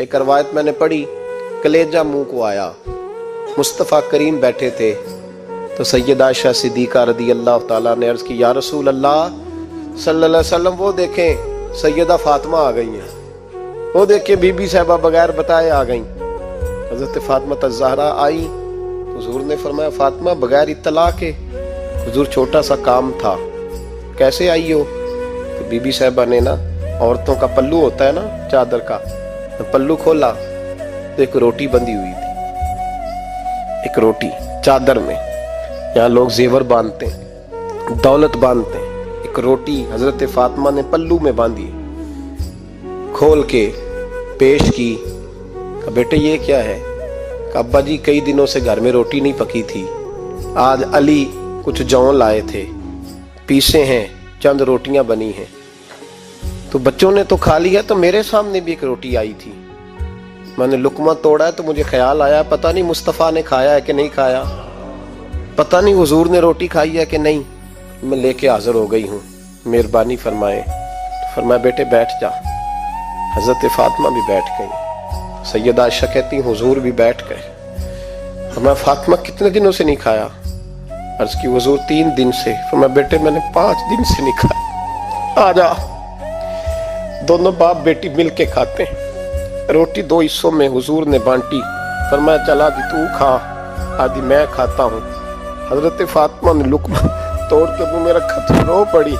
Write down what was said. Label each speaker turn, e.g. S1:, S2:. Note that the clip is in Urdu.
S1: ایک روایت میں نے پڑھی، کلیجہ منہ کو آیا، مصطفیٰ کریم بیٹھے تھے تو سیدہ عائشہ صدیقہ رضی اللہ تعالیٰ نے عرض کی، یا رسول اللہ صلی اللہ علیہ وسلم وہ دیکھیں سیدہ فاطمہ آ گئی ہیں، وہ دیکھیں بی بی صاحبہ بغیر بتائے آ گئیں۔ حضرت فاطمہ الزہرا آئی، حضور نے فرمایا فاطمہ بغیر اطلاع کے؟ حضور چھوٹا سا کام تھا۔ کیسے آئی ہو؟ تو بی بی صاحبہ نے نا، عورتوں کا پلو ہوتا ہے نا چادر کا، پلو کھولا تو ایک روٹی بندھی ہوئی تھی، ایک روٹی چادر میں، یہاں لوگ زیور باندھتے ہیں، دولت باندھتے ہیں، ایک روٹی حضرت فاطمہ نے پلو میں باندھی، کھول کے پیش کی۔ کہ بیٹے یہ کیا ہے؟ کہ ابا جی کئی دنوں سے گھر میں روٹی نہیں پکی تھی، آج علی کچھ جون لائے تھے، پیسے ہیں، چند روٹیاں بنی ہیں، تو بچوں نے تو کھا لیا، تو میرے سامنے بھی ایک روٹی آئی تھی، میں نے لقمہ توڑا ہے تو مجھے خیال آیا پتہ نہیں مصطفیٰ نے کھایا ہے کہ نہیں کھایا، پتہ نہیں حضور نے روٹی کھائی ہے کہ نہیں، میں لے کے حاضر ہو گئی ہوں، مہربانی فرمائیں۔ تو فرمایا بیٹے بیٹھ جا۔ حضرت فاطمہ بھی بیٹھ گئی، سیدہ عائشہ کہتی ہیں حضور بھی بیٹھ گئے۔ فرمایا فاطمہ کتنے دنوں سے نہیں کھایا؟ عرض کی حضور 3 دن سے۔ فرمایا بیٹے میں نے 5 دن سے نہیں کھایا، آ جا۔ دونوں باپ بیٹی مل کے کھاتے ہیں، روٹی 2 حصوں میں حضور نے بانٹی، فرمایا چلا جی تو کھا، آدھی میں کھاتا ہوں۔ حضرت فاطمہ نے لقمہ توڑ کے منہ میں رکھا تو رو پڑی۔